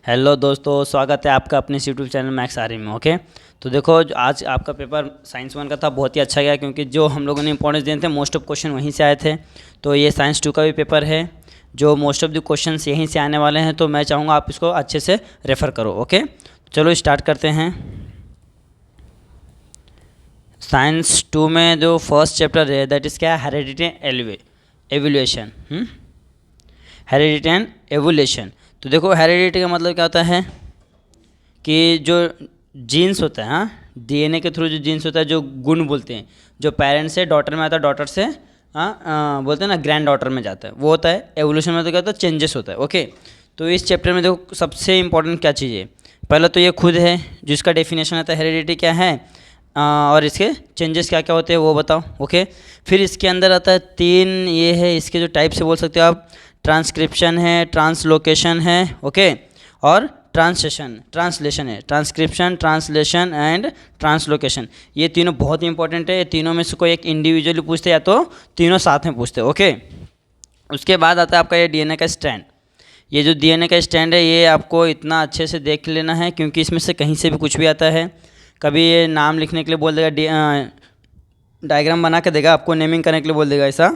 Hello दोस्तों, स्वागत है आपका अपने यूट्यूब चैनल मैक्स आर्मी में। ओके, तो देखो आज आपका पेपर साइंस 1 का था, बहुत ही अच्छा गया क्योंकि जो हम लोगों ने इंपॉर्टेंस दिए थे मोस्ट ऑफ क्वेश्चन वहीं से आए थे। तो ये साइंस 2 का भी पेपर है जो मोस्ट ऑफ द क्वेश्चन यहीं से आने वाले हैं, तो मैं चाहूँगा आप इसको अच्छे से रेफ़र करो। ओके, चलो स्टार्ट करते हैं। साइंस 2 में जो फर्स्ट चैप्टर है दैट इज़ क्या है, heredity and evolution. Heredity and evolution. तो देखो हेरेडिटी का मतलब क्या होता है कि जो जीन्स होता है, हाँ, डीएनए के थ्रू जो जीन्स होता है, जो गुण बोलते हैं, जो पेरेंट्स से डॉटर में आता है, डॉटर से बोलते हैं ना ग्रैंड डॉटर में जाता है, वो होता है। एवोल्यूशन में तो क्या होता है, चेंजेस होता है। ओके, तो इस चैप्टर में देखो सबसे इंपॉर्टेंट क्या चीज़ है, पहला तो ये खुद है जिसका डेफिनेशन आता है हेरेडिटी क्या है, और इसके चेंजेस क्या क्या होते हैं वो बताओ। ओके, फिर इसके अंदर आता है 3, ये है इसके जो टाइप से बोल सकते हो आप, ट्रांसक्रिप्शन है, ट्रांसलोकेशन है, ओके, और ट्रांसलेशन है, ट्रांसक्रिप्शन, ट्रांसलेशन एंड ट्रांसलोकेशन। ये तीनों बहुत ही इंपॉर्टेंट है। ये तीनों में से कोई एक इंडिविजुअली पूछते या तो तीनों साथ में पूछते। ओके, उसके बाद आता है आपका ये डीएनए का स्ट्रैंड। ये जो डीएनए का स्ट्रैंड है ये आपको इतना अच्छे से देख लेना है क्योंकि इसमें से कहीं से भी कुछ भी आता है। कभी ये नाम लिखने के लिए बोल देगा, डायग्राम बना के देगा आपको, नेमिंग करने के लिए बोल देगा ऐसा,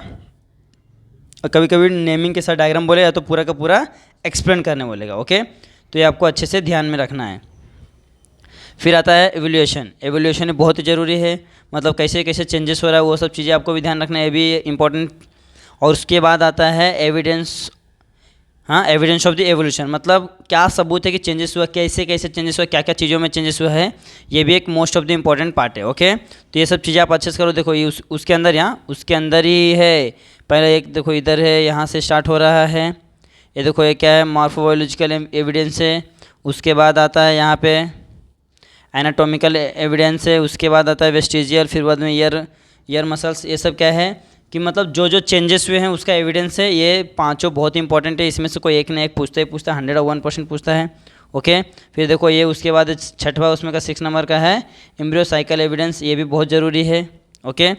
और कभी कभी नेमिंग के साथ डायग्राम बोले या तो पूरा का पूरा एक्सप्लेन करने बोलेगा। ओके, तो ये आपको अच्छे से ध्यान में रखना है। फिर आता है एवोल्यूशन। एवोल्यूशन बहुत ही ज़रूरी है, मतलब कैसे कैसे चेंजेस हो रहा है वो सब चीज़ें आपको भी ध्यान रखना है, ये भी इम्पोर्टेंट। और उसके बाद आता है एविडेंस। हाँ, एविडेंस ऑफ द एवोल्यूशन, मतलब क्या सबूत है कि चेंजेस हुआ, कैसे कैसे चेंजेस हुआ, क्या क्या चीज़ों में चेंजेस हुआ है, ये भी एक most of the important part है। ओके, तो ये सब चीज़ें आप अच्छे से करो। देखो ये उसके अंदर, यहाँ उसके अंदर ही है। पहले एक देखो इधर है, यहाँ से स्टार्ट हो रहा है, ये देखो ये क्या है, मॉर्फोबायोलॉजिकल एविडेंस है। उसके बाद आता है यहाँ पे एनाटॉमिकल एविडेंस है। उसके बाद आता है वेस्टिजियल, फिर बाद में ईयर मसल्स। ये सब क्या है कि मतलब जो जो चेंजेस हुए हैं उसका एविडेंस है। ये पांचों बहुत इंपॉर्टेंट है, इसमें से कोई एक ना एक पूछता ही पूछता है, 101% पूछता है। ओके, फिर देखो ये उसके बाद छठवा उसमें का 6 नंबर का है एम्ब्रियो साइकिल एविडेंस, ये भी बहुत ज़रूरी है। ओके,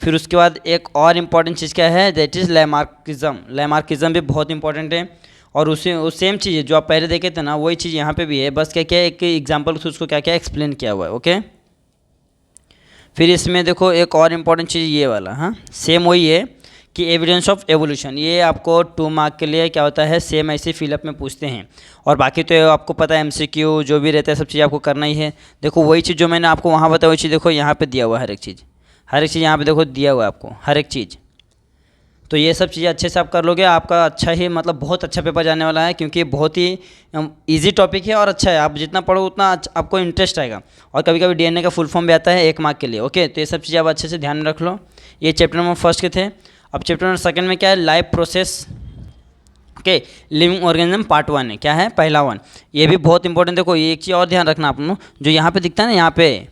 फिर उसके बाद एक और इम्पॉर्टेंट चीज़ क्या है, दैट इज़ लैमार्किज्म। लैमार्किज्म भी बहुत इंपॉर्टेंट है, और उसे उस सेम चीज़ है जो आप पहले देखे थे ना, वही चीज़ यहाँ पे भी है, बस क्या क्या एक एग्जाम्पल से उसको क्या क्या एक्सप्लेन किया हुआ है। ओके, फिर इसमें देखो एक और इम्पॉर्टेंट चीज़ ये वाला, हाँ, सेम वही है कि एविडेंस ऑफ एवोल्यूशन। ये आपको 2 मार्क के लिए क्या होता है, सेम ऐसे फिलअप में पूछते हैं, और बाकी तो आपको पता है एमसीक्यू जो भी रहता है सब चीज़ आपको करना ही है। देखो वही चीज़ जो मैंने आपको वहाँ बताया वही चीज़ देखो यहाँ पे दिया हुआ है, हर एक चीज़ यहाँ पे देखो दिया हुआ है आपको हर एक चीज़। तो ये सब चीज़ें अच्छे से आप कर लोगे, आपका अच्छा ही मतलब बहुत अच्छा पेपर जाने वाला है, क्योंकि बहुत ही इजी टॉपिक है और अच्छा है। आप जितना पढ़ो उतना आपको इंटरेस्ट आएगा। और कभी कभी डीएनए का फुल फॉर्म भी आता है 1 मार्क के लिए। ओके, तो ये सब चीज़ें आप अच्छे से ध्यान में रख लो। ये चैप्टर नंबर 1 के थे। अब चैप्टर नंबर 2 में क्या है, life process. Okay, living organism part 1 है, क्या है, पहला 1। ये भी बहुत इंपॉर्टेंट। देखो ये एक चीज़ और ध्यान रखना आप लोग, जो यहाँ पे दिखता है ना, यहाँ पे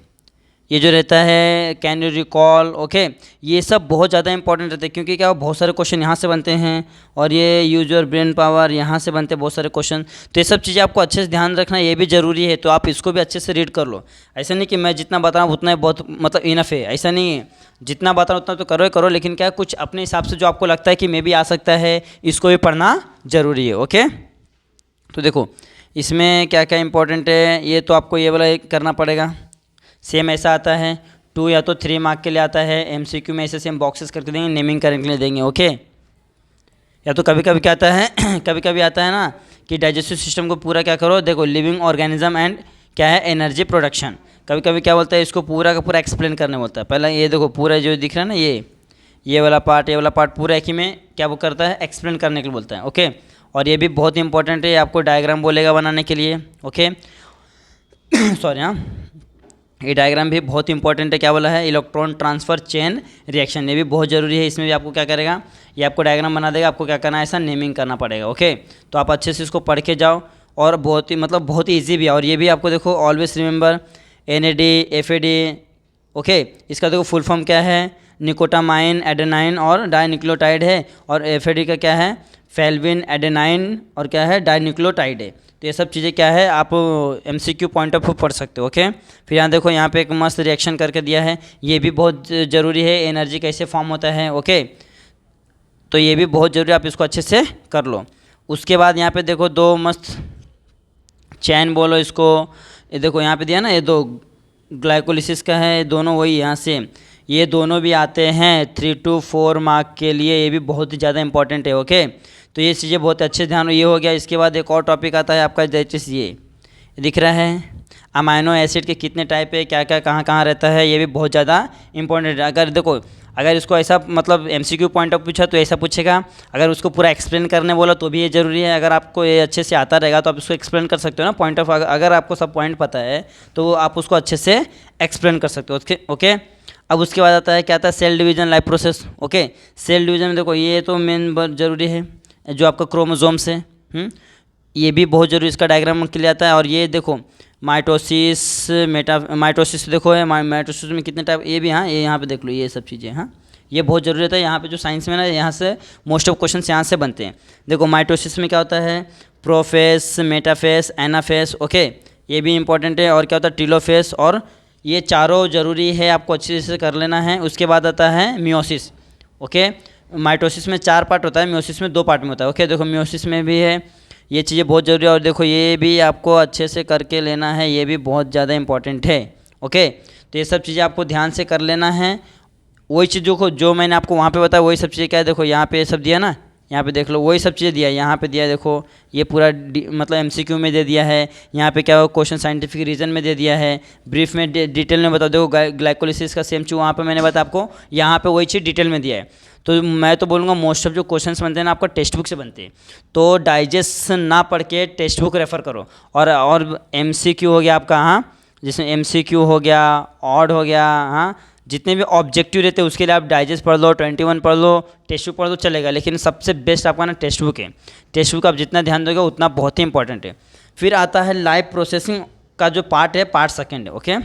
ये जो रहता है कैन यू रिकॉल। ओके, ये सब बहुत ज़्यादा इंपॉर्टेंट रहते हैं, क्योंकि क्या बहुत सारे क्वेश्चन यहाँ से बनते हैं, और ये यूज योर ब्रेन पावर यहाँ से बनते हैं बहुत सारे क्वेश्चन। तो ये सब चीज़ें आपको अच्छे से ध्यान रखना, ये भी ज़रूरी है। तो आप इसको भी अच्छे से रीड कर लो। ऐसा नहीं कि मैं जितना बता रहा हूँ उतना ही बहुत मतलब इनफ है, ऐसा नहीं है। जितना बता रहा हूँ उतना तो करो ही करो, लेकिन क्या कुछ अपने हिसाब से जो आपको लगता है कि मे भी आ सकता है, इसको भी पढ़ना ज़रूरी है। ओके, तो देखो इसमें क्या क्या इंपॉर्टेंट है, ये तो आपको ये वाला करना पड़ेगा। सेम ऐसा आता है 2 या तो 3 मार्क के लिए आता है। एमसीक्यू में ऐसे सेम बॉक्सेस करके देंगे, नेमिंग करने के लिए देंगे। ओके, या तो कभी कभी क्या आता है कभी कभी आता है ना कि डाइजेस्टिव सिस्टम को पूरा क्या करो, देखो लिविंग ऑर्गेनिज्म एंड क्या है, एनर्जी प्रोडक्शन। कभी कभी क्या बोलता है, इसको पूरा का पूरा एक्सप्लेन करने बोलता है। पहले ये देखो पूरा जो दिख रहा है ना, ये वाला पार्ट पूरा एक ही में क्या वो करता है, एक्सप्लेन करने के लिए बोलता है। ओके, और ये भी बहुत इंपॉर्टेंट है, आपको डायग्राम बोलेगा बनाने के लिए। ओके सॉरी, हाँ, ये डायग्राम भी बहुत इंपॉर्टेंट है। क्या बोला है, इलेक्ट्रॉन ट्रांसफर चेन रिएक्शन, ये भी बहुत ज़रूरी है। इसमें भी आपको क्या करेगा, ये आपको डायग्राम बना देगा, आपको क्या करना है, ऐसा नेमिंग करना पड़ेगा। ओके, तो आप अच्छे से इसको पढ़ के जाओ, और बहुत ही मतलब बहुत ही ईजी भी है। और ये भी आपको देखो always remember NAD FAD। Okay, इसका देखो फुल फॉर्म क्या है, निकोटामाइन एडेनाइन और डाइन्यूक्लियोटाइड है, और FAD का क्या है, फेल्विन एडेनाइन और क्या है, डाइन्यूक्लियोटाइड है। तो ये सब चीज़ें क्या है आप MCQ पॉइंट ऑफ व्यू पढ़ सकते हो। ओके, फिर यहाँ देखो यहाँ पे एक मस्त रिएक्शन करके दिया है, ये भी बहुत ज़रूरी है, एनर्जी कैसे फॉर्म होता है। ओके, तो ये भी बहुत ज़रूरी है, आप इसको अच्छे से कर लो। उसके बाद यहाँ पे देखो 2 मस्त चैन बोलो इसको। ये देखो यहाँ पे दिया ना, ये दो ग्लाइकोलिसिस का है, दोनों वही यहाँ से, ये दोनों भी आते हैं 3 to 4 मार्क के लिए, ये भी बहुत ही ज़्यादा इंपॉर्टेंट है। ओके, तो ये चीज़ें बहुत अच्छे ध्यान, ये हो गया। इसके बाद एक और टॉपिक आता है आपका, दैट इज ये दिख रहा है, अमाइनो एसिड के कितने टाइप है, क्या क्या कहाँ कहाँ रहता है, ये भी बहुत ज़्यादा इंपॉर्टेंट है। अगर देखो, अगर इसको ऐसा मतलब MCQ पॉइंट ऑफ पूछा तो ऐसा पूछेगा, अगर उसको पूरा एक्सप्लेन करने बोला तो भी ये ज़रूरी है। अगर आपको ये अच्छे से आता रहेगा तो आप उसको एक्सप्लेन कर सकते हो ना, पॉइंट ऑफ, अगर आपको सब पॉइंट पता है तो आप उसको अच्छे से एक्सप्लेन कर सकते हो। ओके, अब उसके बाद आता है, क्या आता है, cell division life process. Okay, cell division में देखो ये तो मेन बहुत ज़रूरी है, जो आपका क्रोमोजोम्स है, ये भी बहुत ज़रूरी, इसका डायग्राम के लिए आता है। और ये देखो माइटोसिस, माइटोसिस देखो है, माइटोसिस में कितने टाइप, ये भी, हाँ ये यहाँ पे देख लो, ये सब चीज़ें, हाँ ये बहुत ज़रूरी होता है। यहाँ पे जो साइंस में ना, यहाँ से मोस्ट ऑफ क्वेश्चन यहाँ से बनते हैं। देखो माइटोसिस में क्या होता है, प्रोफेस, मेटाफेस, एनाफेस। ओके, ये भी इंपॉर्टेंट है। और क्या होता है, टीलोफेस, और ये चारों ज़रूरी है, आपको अच्छे से कर लेना है। उसके बाद आता है मियोसिस। ओके, माइटोसिस में 4 पार्ट होता है, मियोसिस में 2 पार्ट में होता है। ओके, देखो मियोसिस में भी है, ये चीज़ें बहुत ज़रूरी है। और देखो ये भी आपको अच्छे से करके लेना है, ये भी बहुत ज़्यादा इंपॉर्टेंट है। ओके, तो ये सब चीज़ें आपको ध्यान से कर लेना है। वही चीज़ों को जो मैंने आपको वहाँ पे बताया, वही सब चीज़ें क्या है, देखो यहाँ पे ये सब दिया ना, यहाँ पे देख लो, वही सब चीज़ें दिया है, यहाँ पे दिया है, देखो ये पूरा मतलब MCQ में दे दिया है। यहाँ पे क्या हो, क्वेश्चन साइंटिफिक रीजन में दे दिया है, ब्रीफ में डिटेल में बता दो। ग्लाइकोलिसिस का सेम चीज़ वहाँ पे मैंने बताया आपको, यहाँ पे वही चीज़ डिटेल में दिया है। तो मैं तो बोलूँगा मोस्ट ऑफ जो क्वेश्चंस बनते हैं ना आपका टेक्स्ट बुक से बनते हैं, तो डाइजेस्ट ना पढ़ के टेक्स्ट बुक रेफ़र करो। और MCQ हो गया आपका, हाँ जिसमें MCQ हो गया, ऑड हो गया, हाँ जितने भी ऑब्जेक्टिव रहते हैं उसके लिए आप डाइजेस्ट पढ़ लो, 21 पढ़ लो, टेक्स्ट बुक पढ़ लो, चलेगा। लेकिन सबसे बेस्ट आपका ना टेक्स्ट बुक है। टेक्स्ट बुक आप जितना ध्यान दोगे उतना बहुत ही इंपॉर्टेंट है। फिर आता है लाइव प्रोसेसिंग का जो पार्ट है, पार्ट सेकेंड है। ओके,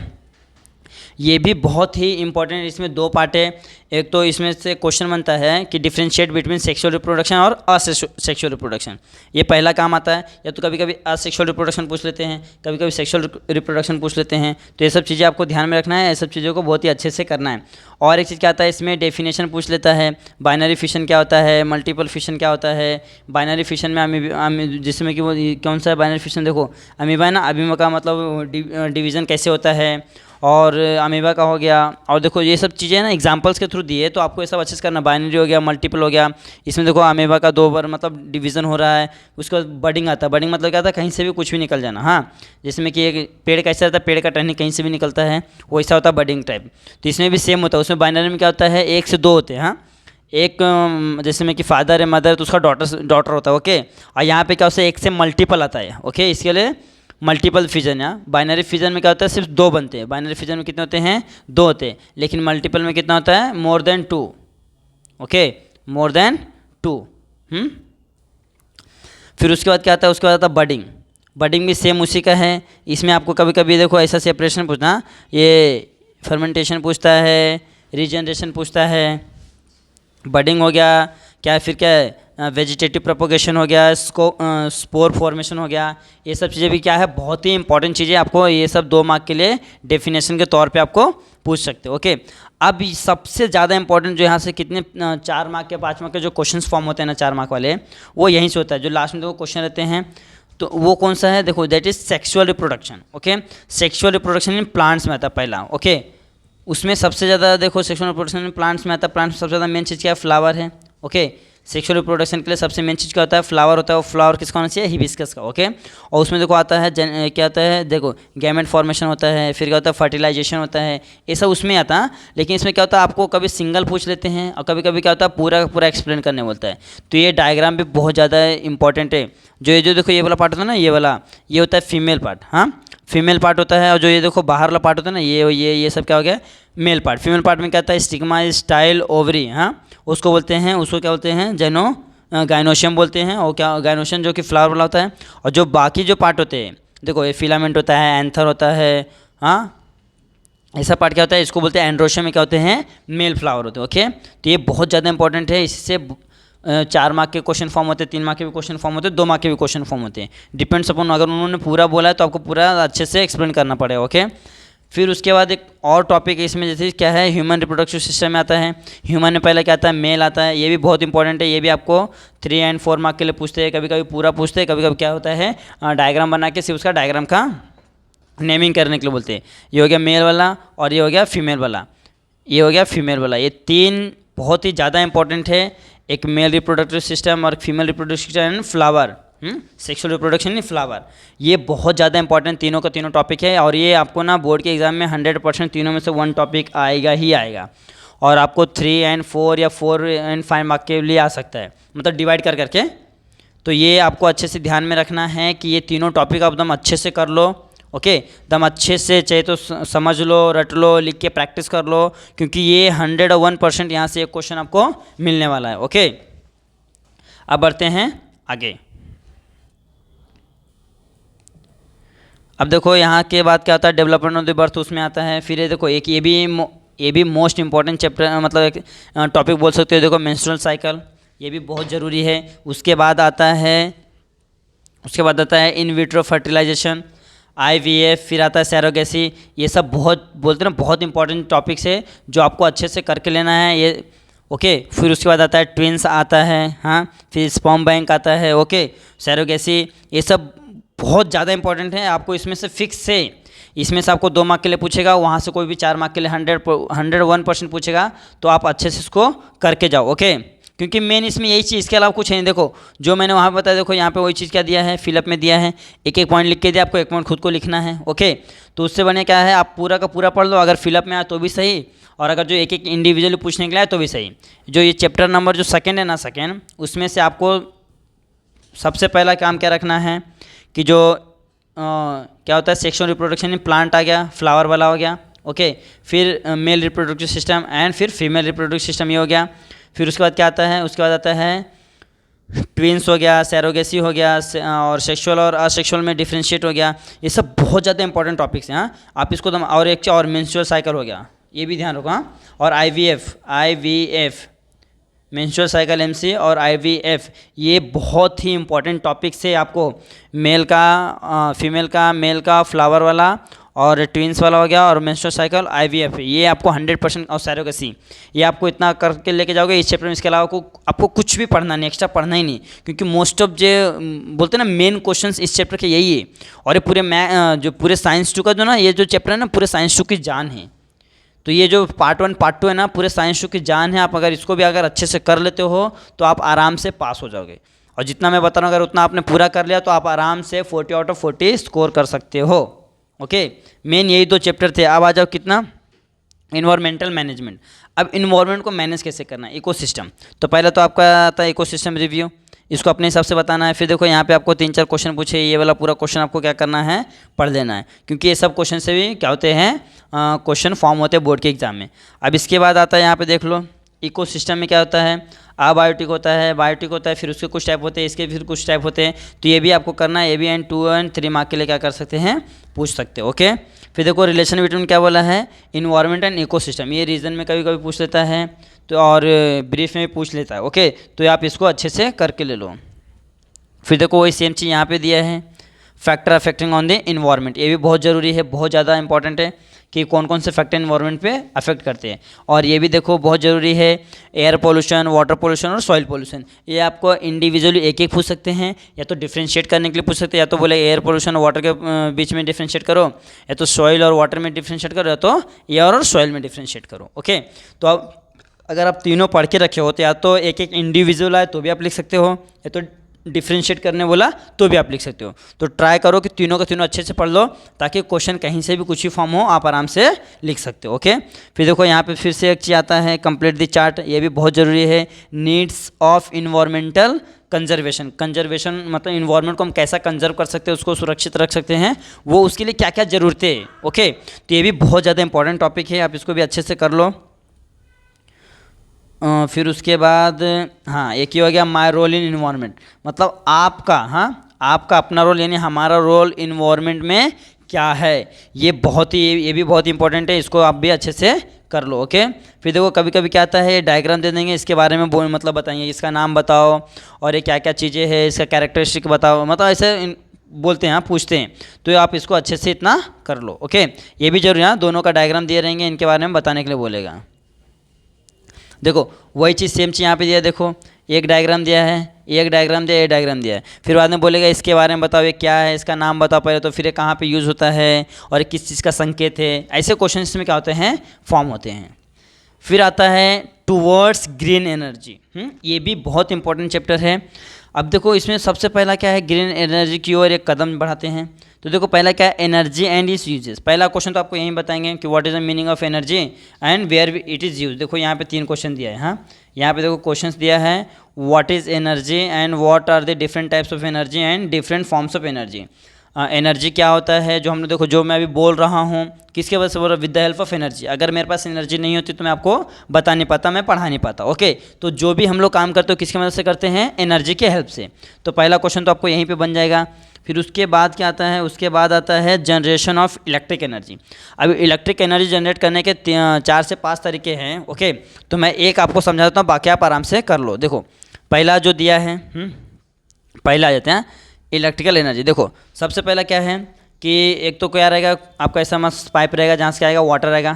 ये भी बहुत ही इंपॉर्टेंट है। इसमें 2 पार्ट है। एक तो इसमें से क्वेश्चन बनता है कि डिफ्रेंशिएट बिटवीन सेक्सुअल रिप्रोडक्शन और असेक्सुअल रिप्रोडक्शन, ये पहला काम आता है। या तो कभी कभी असेक्सुअल रिप्रोडक्शन पूछ लेते हैं, कभी कभी सेक्सुअल रिप्रोडक्शन पूछ लेते हैं। तो ये सब चीज़ें आपको ध्यान में रखना है, ये सब चीज़ों को बहुत ही अच्छे से करना है। और एक चीज़ क्या आता है, इसमें डेफिनेशन पूछ लेता है, बाइनरी फिशन क्या होता है, मल्टीपल फिशन क्या होता है। बाइनरी फिशन में जिसमें कि वो कौन सा है बाइनरी फिशन, देखो अमीबा है ना, अमीबा का मतलब डिवीज़न कैसे होता है, और अमीबा का हो गया। और देखो ये सब चीज़ें ना एग्जांपल्स के थ्रू दिए, तो आपको ये सब अच्छे से करना। बाइनरी हो गया, मल्टीपल हो गया, इसमें देखो अमीबा का 2 बार मतलब डिवीज़न हो रहा है। उसके बाद बडिंग आता है, बडिंग मतलब क्या आता है, कहीं से भी कुछ भी निकल जाना। हाँ, जिसमें कि एक पेड़ कैसा रहता है, पेड़ का टहनी कहीं से भी निकलता है, वैसा होता है बडिंग टाइप। तो इसमें भी सेम होता है। उसमें बाइनरी में क्या होता है, 1 से 2 होते हैं। हाँ, एक जैसे में कि फादर है, मदर है, तो उसका डॉटर होता है। ओके, और यहाँ पे क्या होता है, 1 से मल्टीपल आता है। ओके, इसके लिए मल्टीपल फिजन, या बाइनरी फिजन में क्या होता है, सिर्फ 2 बनते हैं। बाइनरी फिजन में कितने होते हैं, 2 होते हैं। लेकिन मल्टीपल में कितना होता है, more than 2। Okay, more than 2। फिर उसके बाद क्या आता है, उसके बाद आता है बडिंग। बडिंग भी सेम उसी का है। इसमें आपको कभी कभी देखो ऐसा सेपरेशन पूछना, ये फर्मेंटेशन पूछता है, रीजनरेशन पूछता है, बडिंग हो गया क्या, फिर क्या है, वेजिटेटिव प्रोपोगेशन हो गया, स्पोर फॉर्मेशन हो गया। ये सब चीज़ें भी क्या है, बहुत ही इंपॉर्टेंट चीज़ें, आपको ये सब 2 मार्क के लिए डेफिनेशन के तौर पे आपको पूछ सकते हो। ओके, अब सबसे ज़्यादा इंपॉर्टेंट जो यहाँ से कितने 4 मार्क के 5 मार्क के जो क्वेश्चन फॉर्म होते हैं ना 4 मार्क वाले, वो यहीं से होता है। जो लास्ट में देखो क्वेश्चन रहते हैं, तो वो कौन सा है, देखो that is sexual reproduction. Okay, sexual reproduction in plants में आता है पहला। ओके, उसमें सबसे ज़्यादा देखो सेक्सुअल रिप्रोडक्शन में प्लांट्स में आता है। प्लांट्स में सबसे ज़्यादा मेन चीज़ क्या है, फ्लावर है। ओके, सेक्सुअल रिप्रोडक्शन के लिए सबसे मेन चीज़ क्या होता है, फ्लावर होता है। और फ्लावर किसका होना चाहिए, हिबिस्कस का। ओके, और उसमें देखो आता है क्या आता है, देखो गैमेट फॉर्मेशन होता है, फिर क्या होता है, फर्टिलाइजेशन होता है, ये सब उसमें आता है। लेकिन इसमें क्या होता है, आपको कभी सिंगल पूछ लेते हैं और कभी कभी क्या होता है पूरा का पूरा एक्सप्लेन करने बोलता है। तो ये डायग्राम भी बहुत ज़्यादा इंपॉर्टेंट है। जो देखो ये वाला पार्ट होता है ना, ये वाला, ये होता है फीमेल पार्ट। हाँ, फीमेल पार्ट होता है। और जो ये देखो बाहर वाला पार्ट होता है ना, ये सब क्या हो गया, मेल पार्ट। फीमेल पार्ट में क्या होता है, स्टिग्मा, स्टाइल, ओवरी। हाँ, उसको बोलते हैं, उसको क्या बोलते हैं, गाइनोशियम बोलते हैं। और क्या, गाइनोशियम जो कि फ्लावर वाला होता है। और जो बाकी जो पार्ट होते हैं, देखो ये फिलामेंट होता है, एंथर होता है। हाँ, ऐसा पार्ट क्या होता है, इसको बोलते हैं एंड्रोशियम में क्या होते हैं, मेल फ्लावर होते हैं। ओके, तो ये बहुत ज़्यादा इंपॉर्टेंट है। इससे 4 मार्क के क्वेश्चन फॉर्म होते हैं, 3 मार्क के भी क्वेश्चन फॉर्म होते हैं, 2 मार्क के भी क्वेश्चन फॉर्म होते हैं। डिपेंड्स अपॉन, अगर उन्होंने पूरा बोला है तो आपको पूरा अच्छे से एक्सप्लेन करना पड़ेगा। ओके, फिर उसके बाद एक और टॉपिक है इसमें, जैसे क्या है, ह्यूमन रिप्रोडक्टिव सिस्टम में आता है। ह्यूमन में पहले क्या आता है, मेल आता है। ये भी बहुत इंपॉर्टेंट है, ये भी आपको 3 और 4 मार्क के लिए पूछते हैं, कभी कभी पूरा पूछते हैं, कभी कभी क्या होता है डायग्राम बना के सिर्फ उसका डायग्राम का नेमिंग करने के लिए बोलते हैं। ये हो गया मेल वाला, और ये हो गया फीमेल वाला, ये हो गया फीमेल वाला। ये 3 बहुत ही ज़्यादा इंपॉर्टेंट है, एक मेल रिप्रोडक्टिव सिस्टम और female reproductive system and flower, sexual reproduction in flower. ये बहुत ज़्यादा इंपॉर्टेंट तीनों का तीनों टॉपिक है, और ये आपको ना बोर्ड के एग्जाम में 100% तीनों में से 1 टॉपिक आएगा ही आएगा, और आपको 3 और 4 या 4 और 5 मार्क के लिए आ सकता है, मतलब डिवाइड कर करके। तो ये आपको अच्छे से ध्यान में रखना है कि ये तीनों टॉपिक आप एकदम अच्छे से कर लो, ओके। एकदम अच्छे से चाहे तो समझ लो, रट लो, लिख के प्रैक्टिस कर लो, क्योंकि ये 101% यहाँ से एक क्वेश्चन आपको मिलने वाला है, ओके। अब बढ़ते हैं आगे। अब देखो यहाँ के बाद क्या होता है, डेवलपमेंट ऑफ द बर्थ उसमें आता है। फिर ये देखो एक ये भी मोस्ट इंपॉर्टेंट चैप्टर, मतलब एक टॉपिक बोल सकते हो, देखो मेंस्ट्रुअल साइकिल, ये भी बहुत ज़रूरी है। उसके बाद आता है इन विट्रो फर्टिलाइजेशन, IVF, फिर आता है सैरोगेसी। ये सब बहुत बोलते हैं ना, बहुत इंपॉर्टेंट टॉपिक्स है जो आपको अच्छे से करके लेना है ये, ओके। फिर उसके बाद आता है ट्विंस आता है, हाँ, फिर स्पर्म बैंक आता है, ओके, सैरोगेसी। ये सब बहुत ज़्यादा इंपॉर्टेंट है, आपको इसमें से फिक्स से, इसमें से आपको 2 मार्क के लिए पूछेगा, वहाँ से कोई भी 4 मार्क के लिए 101% पूछेगा, तो आप अच्छे से इसको करके जाओ, ओके। क्योंकि मेन इसमें यही चीज़, इसके अलावा कुछ है नहीं। देखो जो मैंने वहाँ पर बताया, देखो यहाँ पे वही चीज़ क्या दिया है, फिलअप में दिया है, एक एक पॉइंट लिख के दिया, आपको एक पॉइंट खुद को लिखना है, ओके। तो उससे बने क्या है, आप पूरा का पूरा पढ़ लो, अगर फिलअप में आए तो भी सही, और अगर जो एक एक इंडिविजुअली पूछने के लिए आए तो भी सही। जो ये चैप्टर नंबर जो सेकेंड है ना, सेकेंड, उसमें से आपको सबसे पहला काम क्या रखना है कि जो क्या होता है, सेक्सुअल रिप्रोडक्शन इन प्लांट आ गया, फ्लावर वाला हो गया, ओके। फिर मेल रिप्रोडक्टिव सिस्टम एंड फिर फीमेल रिप्रोडक्टिव सिस्टम ये हो गया। फिर उसके बाद क्या आता है, उसके बाद आता है ट्विंस हो गया, सैरोगेसी हो गया, और सेक्सुअल और असेक्सुअल में डिफ्रेंशिएट हो गया। ये सब बहुत ज़्यादा इंपॉर्टेंट टॉपिक्स हैं, हाँ, आप इसको तो, और एक और मेंस्ट्रुअल साइकिल हो गया, ये भी ध्यान रखो, हाँ। और IVF मेंस्ट्रुअल साइकिल MC और IVF, ये बहुत ही इंपॉर्टेंट टॉपिक्स है आपको, मेल का, फीमेल का, मेल का, फ्लावर वाला, और ट्विंस वाला हो गया, और मेंस्ट्रुअल साइकिल, IVF, ये आपको 100%, और सैरोगेसी, ये आपको इतना करके लेके जाओगे इस चैप्टर में। इसके अलावा आपको कुछ भी पढ़ना नहीं, एक्स्ट्रा पढ़ना ही नहीं, क्योंकि मोस्ट ऑफ जो बोलते हैं ना मेन क्वेश्चंस इस चैप्टर के यही है। और ये पूरे जो पूरे साइंस 2 का जो ना, ये जो चैप्टर है ना, पूरे साइंस 2 की जान है। तो ये जो पार्ट 1 पार्ट 2 है ना, पूरे साइंस 2 की जान है। आप अगर इसको भी अगर अच्छे से कर लेते हो तो आप आराम से पास हो जाओगे, और जितना मैं बता रहा हूँ अगर उतना आपने पूरा कर लिया तो आप आराम से 40 आउट ऑफ 40 स्कोर कर सकते हो, ओके। मेन यही 2 चैप्टर थे। अब आ जाओ कितना, इन्वायरमेंटल मैनेजमेंट। अब इन्वायरमेंट को मैनेज कैसे करना है, इकोसिस्टम। तो पहले तो आपका आता है इकोसिस्टम रिव्यू, इसको अपने हिसाब से बताना है। फिर देखो यहाँ पे आपको 3-4 क्वेश्चन पूछे, ये वाला पूरा क्वेश्चन आपको क्या करना है, पढ़ लेना है, क्योंकि ये सब क्वेश्चन से भी क्या होते हैं, क्वेश्चन फॉर्म होते हैं बोर्ड के एग्जाम में। अब इसके बाद आता है यहाँ पे देख लो, इकोसिस्टम में क्या होता है, अबायोटिक होता है, बायोटिक होता है, फिर उसके कुछ टाइप होते हैं, इसके फिर कुछ टाइप होते हैं। तो ये भी आपको करना है, ये भी 2 और 3 मार्क के लिए क्या कर सकते हैं, पूछ सकते हैं, ओके। फिर देखो रिलेशन बिटवीन क्या बोला है, इन्वायरमेंट एंड इकोसिस्टम, ये रीजन में कभी कभी पूछ लेता है, तो और ब्रीफ में भी पूछ लेता है, ओके। तो आप इसको अच्छे से करके ले लो। फिर देखो वही सेम चीज़ यहाँ पे दिया है, factor affecting on the environment, ये भी बहुत ज़रूरी है, बहुत ज़्यादा इंपॉर्टेंट है कि कौन कौन से फैक्टर इन्वायरमेंट पे अफेक्ट करते हैं। और ये भी देखो बहुत ज़रूरी है, एयर पोल्यूशन, वाटर पोल्यूशन और सॉइल पोल्यूशन, ये आपको इंडिविजुअली एक एक पूछ सकते हैं, या तो डिफ्रेंशिएट करने के लिए पूछ सकते हैं, या तो बोले एयर पोल्यूशन और वाटर के बीच में डिफ्रेंशिएट करो, या तो सॉइल और वाटर में डिफ्रेंशिएट करो, या तो एयर और सॉइल में डिफ्रेंशिएट करो, ओके। तो अब अगर आप तीनों पढ़ के रखे हो तो या तो एक एक इंडिविजुअल आए तो भी आप लिख सकते हो, या तो डिफ्रेंशिएट करने बोला तो भी आप लिख सकते हो। तो ट्राई करो कि तीनों का तीनों अच्छे से पढ़ लो, ताकि क्वेश्चन कहीं से भी कुछ ही फॉर्म हो आप आराम से लिख सकते हो, ओके। फिर देखो यहाँ पे फिर से एक चीज़ आता है, कंप्लीट द चार्ट, ये भी बहुत ज़रूरी है। Needs of environmental conservation, conservation मतलब इन्वायरमेंट को हम कैसा कंजर्व कर सकते हैं, उसको सुरक्षित रख सकते हैं, वो उसके लिए क्या क्या ज़रूरतें हैं, ओके। तो ये भी बहुत ज़्यादा इंपॉर्टेंट टॉपिक है, आप इसको भी अच्छे से कर लो। फिर उसके बाद हाँ, एक ही हो गया माई रोल इन इन्वायरमेंट, मतलब आपका, हाँ, आपका अपना रोल, यानी हमारा रोल इन्वायरमेंट में क्या है, ये भी बहुत इंपॉर्टेंट है, इसको आप भी अच्छे से कर लो, ओके। फिर देखो कभी कभी क्या आता है, डायग्राम दे देंगे, इसके बारे में मतलब बताएंगे, इसका नाम बताओ और ये क्या क्या चीज़ें हैं, इसका कैरेक्टरिस्टिक बताओ, मतलब ऐसे बोलते हैं, हाँ पूछते हैं, तो आप इसको अच्छे से इतना कर लो। ओके, ये भी जरूर, यहाँ दोनों का डायग्राम दिए रहेंगे, इनके बारे में बताने के लिए बोलेगा। देखो वही चीज़ सेम चीज़ यहाँ पे दिया है, देखो एक डायग्राम दिया है, एक डायग्राम दिया है, एक डायग्राम दिया है, फिर बाद में बोलेगा इसके बारे में बताओ ये क्या है, इसका नाम बताओ पहले, तो फिर ये कहाँ पे यूज़ होता है और किस चीज़ का संकेत है। ऐसे क्वेश्चन इसमें क्या होते हैं, फॉर्म होते हैं। फिर आता है टूवर्ड्स ग्रीन एनर्जी, ये भी बहुत इंपॉर्टेंट चैप्टर है। अब देखो इसमें सबसे पहला क्या है, ग्रीन एनर्जी की ओर एक कदम बढ़ाते हैं। तो देखो पहला क्या है, एनर्जी एंड इट्स यूजेस। पहला क्वेश्चन तो आपको यही बताएंगे कि what is the meaning of energy and where it is use. देखो यहाँ पे 3 क्वेश्चन दिया है, हाँ यहाँ पे देखो क्वेश्चंस दिया है, what is energy and what are the different types of energy and different forms of energy. Energy क्या होता है, जो हमने देखो जो मैं अभी बोल रहा हूँ किसके वजह से बोल रहा हूँ, with the help of energy. अगर मेरे पास एनर्जी नहीं होती तो मैं आपको बता नहीं पाता, मैं पढ़ा नहीं पाता। ओके, तो जो भी हम लोग काम करते हो किसकी मदद से करते हैं, एनर्जी के हेल्प से। तो पहला क्वेश्चन तो आपको यहीं पे बन जाएगा। फिर उसके बाद क्या आता है, उसके बाद आता है जनरेशन ऑफ इलेक्ट्रिक एनर्जी। अब इलेक्ट्रिक एनर्जी जनरेट करने के 4 से 5 तरीके हैं। ओके, तो मैं एक आपको समझाता हूँ, बाकी आप आराम से कर लो। देखो पहला जो दिया है, पहला आ जाते हैं इलेक्ट्रिकल एनर्जी। देखो सबसे पहला क्या है कि एक तो क्या रहेगा, आपका ऐसा मस्त पाइप रहेगा जहाँ से क्या आएगा, वाटर रहेगा।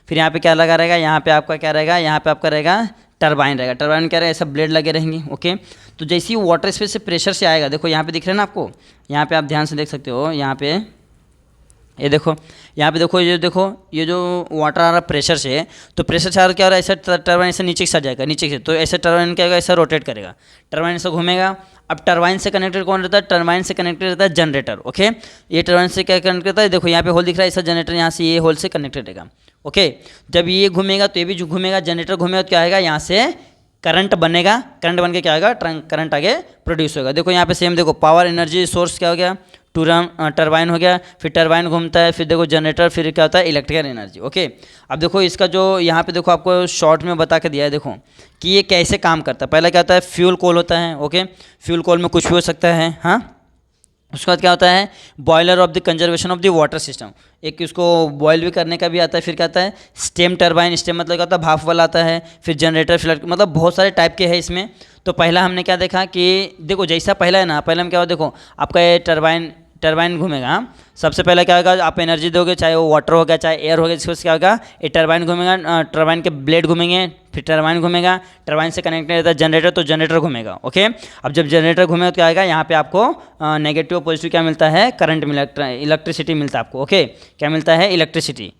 फिर यहाँ पे क्या लगा रहेगा, यहाँ पे आपका क्या रहेगा, यहाँ पे आपका रहेगा टरबाइन रहेगा। टरबाइन क्या रहेगा, ऐसा ब्लेड लगे रहेंगे। ओके, तो जैसे ही वाटर स्पेस से प्रेशर से आएगा, देखो यहाँ पे दिख रहा है ना आपको, यहाँ पे आप ध्यान से देख सकते हो, यहाँ पे ये देखो, यहाँ पे देखो, ये देखो ये जो वाटर आ रहा है प्रेशर से, तो प्रेशर से आ रहा क्या हो रहा है, ऐसा टरबाइन ऐसे नीचे से जाएगा, नीचे से, तो ऐसे टरबाइन क्या होगा, ऐसा रोटेट करेगा, टरबाइन ऐसा घूमेगा। अब टरबाइन से कनेक्टेड कौन रहता है, टरबाइन से कनेक्टेड रहता है जनरेटर। ओके, ये टरबाइन से क्या कनेक्ट करता है, देखो यहाँ पे होल दिख रहा है, ऐसा जनरेटर यहाँ से ये होल से कनेक्टेड रहेगा। ओके, जब ये घूमेगा तो ये भी जो घूमेगा, जनरेटर घूमेगा तो क्या आएगा, यहाँ से करंट बनेगा, करंट बन के क्या आएगा, करंट आगे प्रोड्यूस होगा। देखो यहाँ पे सेम देखो, पावर एनर्जी सोर्स क्या हो गया, टरबाइन हो गया, फिर टरबाइन घूमता है, फिर देखो जनरेटर, फिर क्या होता है इलेक्ट्रिकल एनर्जी। ओके, अब देखो इसका जो यहाँ पे देखो आपको शॉर्ट में बता के दिया है, देखो कि ये कैसे काम करता है। पहला क्या होता है, फ्यूल कोल होता है। ओके, फ्यूल कोल में कुछ भी हो सकता है, हाँ। उसके बाद क्या होता है, boiler of the conservation of the water system, एक इसको बॉयल भी करने का भी आता है। फिर क्या आता है, स्टेम टरबाइन, स्टेम मतलब क्या होता है, भाप वाला आता है। फिर जनरेटर, फिर मतलब बहुत सारे टाइप के हैं इसमें। तो पहला हमने क्या देखा कि देखो जैसा पहला है ना, पहले में क्या होगा, देखो आपका ये टरबाइन घूमेगा। सबसे पहले क्या होगा, आप एनर्जी दोगे, चाहे वो वाटर हो गया चाहे एयर हो गया, जिसको क्या होगा, ये टरबाइन घूमेगा, टरबाइन के ब्लेड घूमेंगे, फिर टरबाइन घूमेगा, टरबाइन से कनेक्टेड रहता है जनरेटर, तो जनरेटर घूमेगा। ओके, अब जब जनरेटर घूमेगा तो क्या आएगा, यहाँ पे आपको नेगेटिव पॉजिटिव क्या मिलता है, करंट मिलता, इलेक्ट्रिसिटी मिलता है आपको। ओके, क्या मिलता है, इलेक्ट्रिसिटी।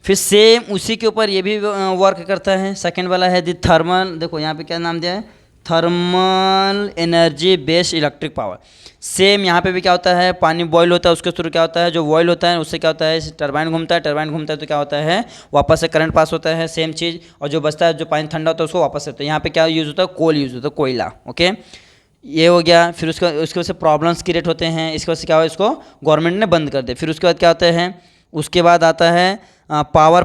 फिर सेम उसी के ऊपर ये भी वर्क करता है। सेकेंड वाला है दी थर्मल, देखो यहाँ पे क्या नाम दिया है, thermal energy based electric power. Same यहाँ पे भी क्या होता है, पानी बॉईल होता है, उसके थ्रू क्या होता है, जो बॉईल होता है उससे क्या होता है, टरबाइन घूमता है, टरबाइन घूमता है तो क्या होता है, वापस से करंट पास होता है, सेम चीज़। और जो बचता है, जो पानी ठंडा होता है उसको वापस होता है। यहाँ पे क्या यूज़ होता है, कोल यूज़ होता है, कोयला। ओके, ये हो गया। फिर उसके वजह से प्रॉब्लम्स क्रिएट होते हैं, इसकी वजह से क्या हो, इसको गवर्नमेंट ने बंद कर दिया। फिर उसके बाद क्या होता है, उसके बाद आता है power